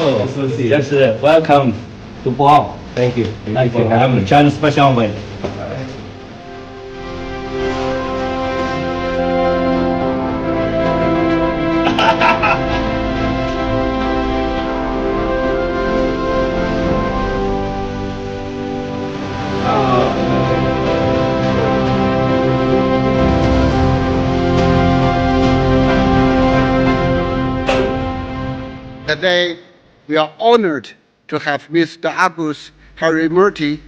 Oh, just welcome to Luar. Thank you. Thank you for having me. China's special way. Today, we are honored to have Mr. Agus Harimurti,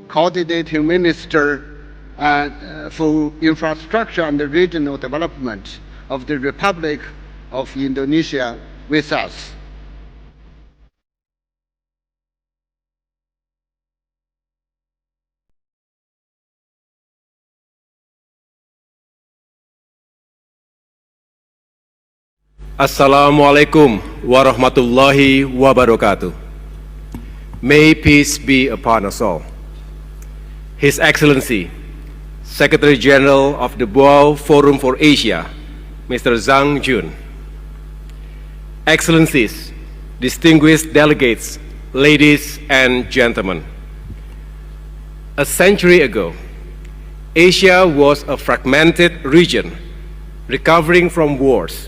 Coordinating Minister for Infrastructure and Regional Development of the Republic of Indonesia, with us. Assalamualaikum warahmatullahi wabarakatuh. May peace be upon us all. His Excellency, Secretary General of the Buao Forum for Asia, Mr. Zhang Jun. Excellencies, distinguished delegates, ladies and gentlemen. A century ago, Asia was a fragmented region recovering from wars,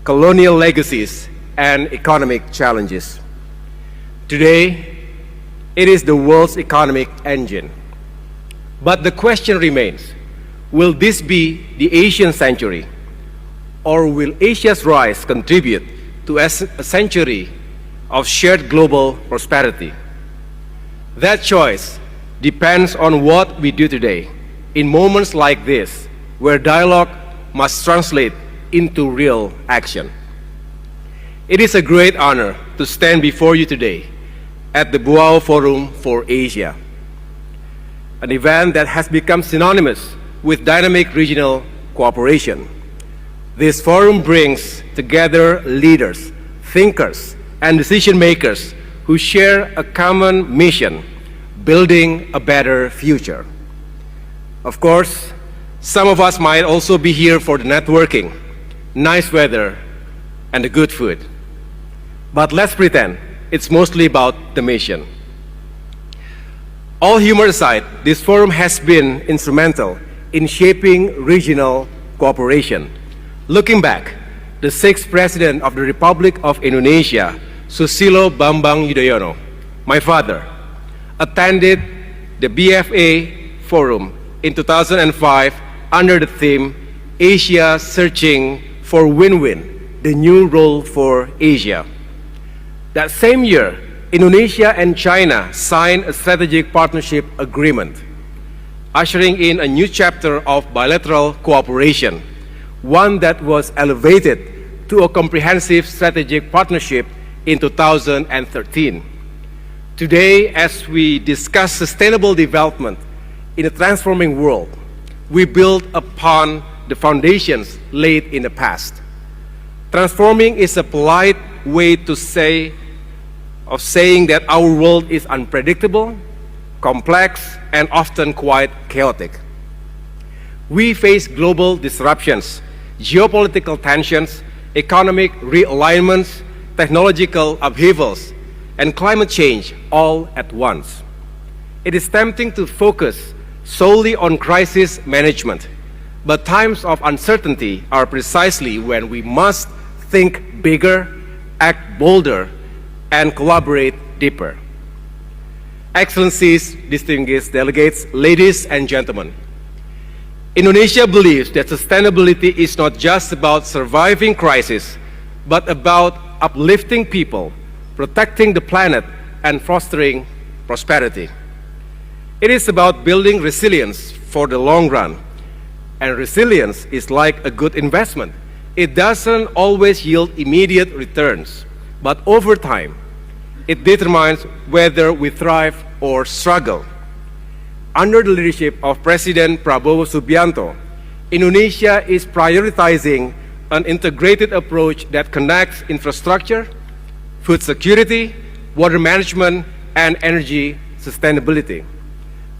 colonial legacies, and economic challenges. Today, it is the world's economic engine. But the question remains, will this be the Asian century? Or will Asia's rise contribute to a century of shared global prosperity? That choice depends on what we do today, in moments like this, where dialogue must translate into real action. It is a great honor to stand before you today at the Buao Forum for Asia, an event that has become synonymous with dynamic regional cooperation. This forum brings together leaders, thinkers, and decision makers who share a common mission, building a better future. Of course, some of us might also be here for the networking, nice weather, and the good food. But let's pretend it's mostly about the mission. All humor aside, this forum has been instrumental in shaping regional cooperation. Looking back, the 6th President of the Republic of Indonesia, Susilo Bambang Yudhoyono, my father, attended the BFA Forum in 2005 under the theme, Asia Searching for Win-Win, the new role for Asia. That same year, Indonesia and China signed a strategic partnership agreement, ushering in a new chapter of bilateral cooperation, one that was elevated to a comprehensive strategic partnership in 2013. Today, as we discuss sustainable development in a transforming world, we build upon the foundations laid in the past. Transforming is a polite way to saying that our world is unpredictable, complex, and often quite chaotic. We face global disruptions, geopolitical tensions, economic realignments, technological upheavals, and climate change all at once. It is tempting to focus solely on crisis management, but times of uncertainty are precisely when we must think bigger, act bolder, and collaborate deeper. Excellencies, distinguished delegates, ladies and gentlemen, Indonesia believes that sustainability is not just about surviving crisis, but about uplifting people, protecting the planet, and fostering prosperity. It is about building resilience for the long run. And resilience is like a good investment. It doesn't always yield immediate returns, but over time, it determines whether we thrive or struggle. Under the leadership of President Prabowo Subianto, Indonesia is prioritizing an integrated approach that connects infrastructure, food security, water management, and energy sustainability.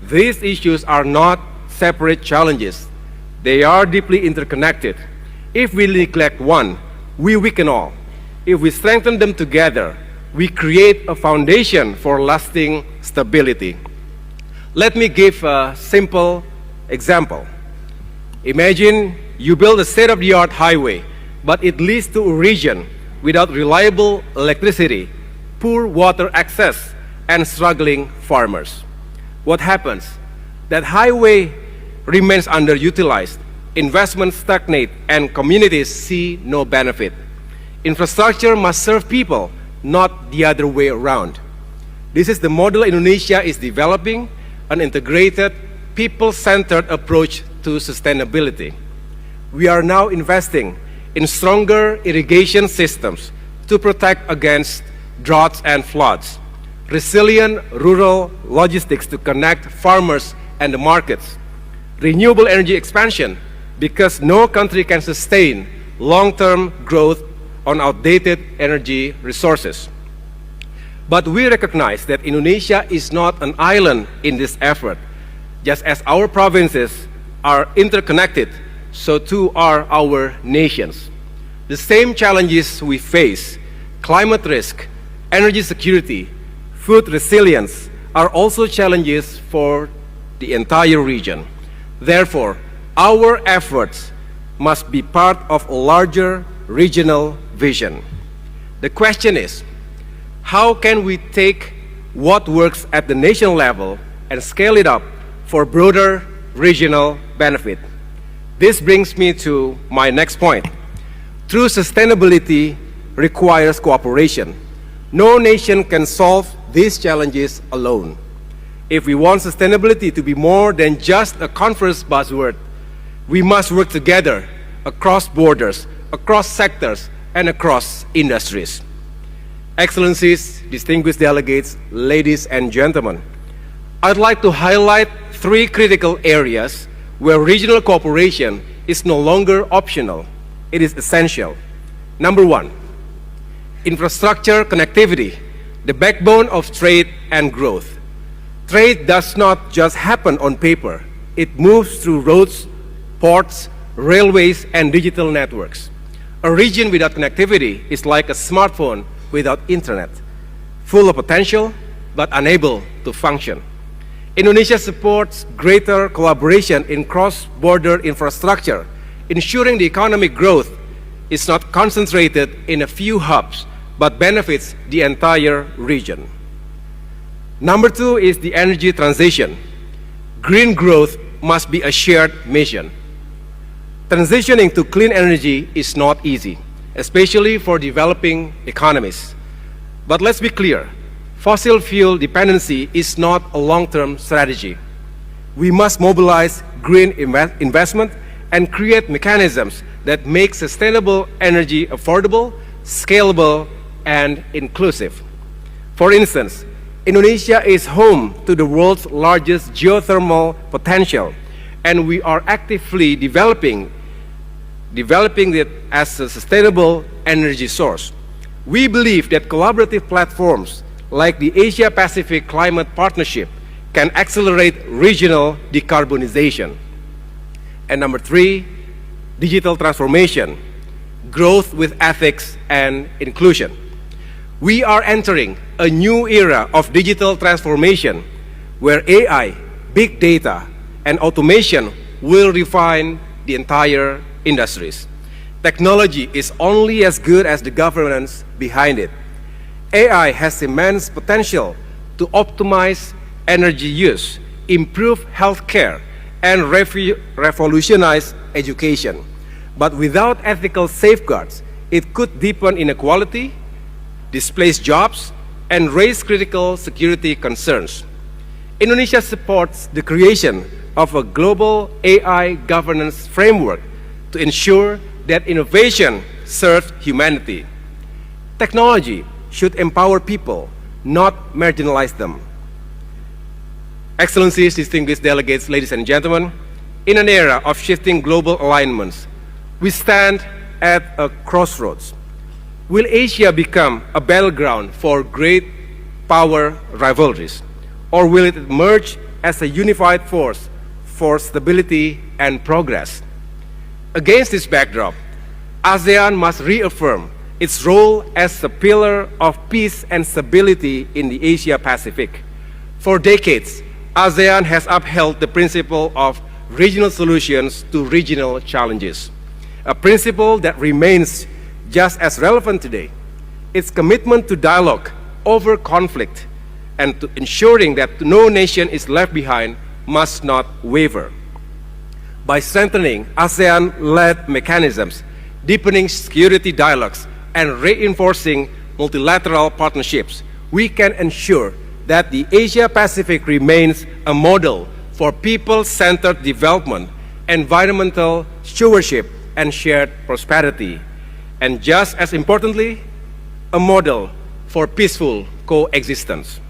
These issues are not separate challenges. They are deeply interconnected. If we neglect one, we weaken all. If we strengthen them together, we create a foundation for lasting stability. Let me give a simple example. Imagine you build a state-of-the-art highway, but it leads to a region without reliable electricity, poor water access, and struggling farmers. What happens? That highway remains underutilized, investments stagnate, and communities see no benefit. Infrastructure must serve people, not the other way around. This is the model Indonesia is developing, an integrated, people-centered approach to sustainability. We are now investing in stronger irrigation systems to protect against droughts and floods, resilient rural logistics to connect farmers and the markets, renewable energy expansion because no country can sustain long-term growth on outdated energy resources. But we recognize that Indonesia is not an island in this effort. Just as our provinces are interconnected, so too are our nations. The same challenges we face, climate risk, energy security, food resilience, are also challenges for the entire region. Therefore, our efforts must be part of a larger regional vision. The question is, how can we take what works at the national level and scale it up for broader regional benefit? This brings me to my next point. True sustainability requires cooperation. No nation can solve these challenges alone. If we want sustainability to be more than just a conference buzzword, we must work together across borders, across sectors, and across industries. Excellencies, distinguished delegates, ladies and gentlemen, I'd like to highlight 3 critical areas where regional cooperation is no longer optional. It is essential. Number 1, infrastructure connectivity, the backbone of trade and growth. Trade does not just happen on paper. It moves through roads, ports, railways, and digital networks. A region without connectivity is like a smartphone without internet, full of potential but unable to function. Indonesia supports greater collaboration in cross-border infrastructure, ensuring the economic growth is not concentrated in a few hubs but benefits the entire region. Number 2 is the energy transition. Green growth must be a shared mission. Transitioning to clean energy is not easy, especially for developing economies. But let's be clear, fossil fuel dependency is not a long-term strategy. We must mobilize green investment and create mechanisms that make sustainable energy affordable, scalable, and inclusive. For instance, Indonesia is home to the world's largest geothermal potential, and we are actively developing it as a sustainable energy source. We believe that collaborative platforms like the Asia-Pacific Climate Partnership can accelerate regional decarbonization. And number 3, digital transformation, growth with ethics and inclusion. We are entering a new era of digital transformation where AI, big data, and automation will refine the entire industries. Technology is only as good as the governance behind it. AI has immense potential to optimize energy use, improve healthcare, and revolutionize education. But without ethical safeguards, it could deepen inequality, displace jobs, and raise critical security concerns. Indonesia supports the creation of a global AI governance framework to ensure that innovation serves humanity. Technology should empower people, not marginalize them. Excellencies, distinguished delegates, ladies and gentlemen, in an era of shifting global alignments, we stand at a crossroads. Will Asia become a battleground for great power rivalries, or will it emerge as a unified force for stability and progress? Against this backdrop, ASEAN must reaffirm its role as a pillar of peace and stability in the Asia-Pacific. For decades, ASEAN has upheld the principle of regional solutions to regional challenges, a principle that remains just as relevant today. Its commitment to dialogue over conflict and to ensuring that no nation is left behind must not waver. By strengthening ASEAN-led mechanisms, deepening security dialogues, and reinforcing multilateral partnerships, we can ensure that the Asia-Pacific remains a model for people-centered development, environmental stewardship, and shared prosperity. And just as importantly, a model for peaceful coexistence.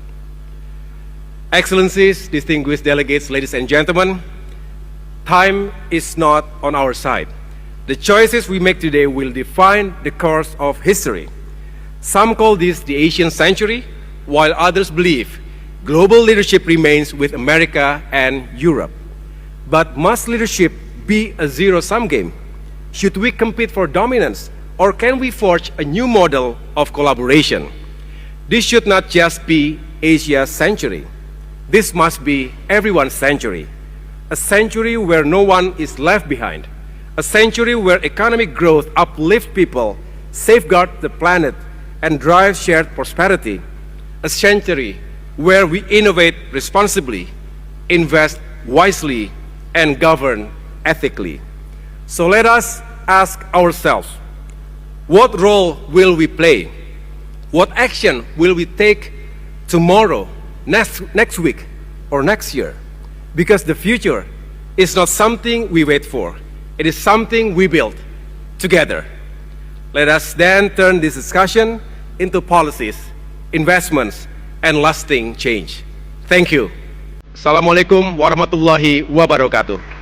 Excellencies, distinguished delegates, ladies and gentlemen, time is not on our side. The choices we make today will define the course of history. Some call this the Asian century, while others believe global leadership remains with America and Europe. But must leadership be a zero-sum game? Should we compete for dominance, or can we forge a new model of collaboration? This should not just be Asia's century. This must be everyone's century. A century where no one is left behind. A century where economic growth uplifts people, safeguards the planet, and drives shared prosperity. A century where we innovate responsibly, invest wisely, and govern ethically. So let us ask ourselves, what role will we play? What action will we take tomorrow, next week, or next year? Because the future is not something we wait for. It is something we build together. Let us then turn this discussion into policies, investments, and lasting change. Thank you. Assalamualaikum warahmatullahi wabarakatuh.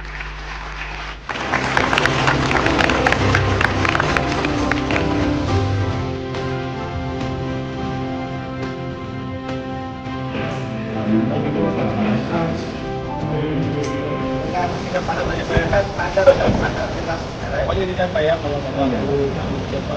Pokoknya ini kan Pak ya, kalau siapa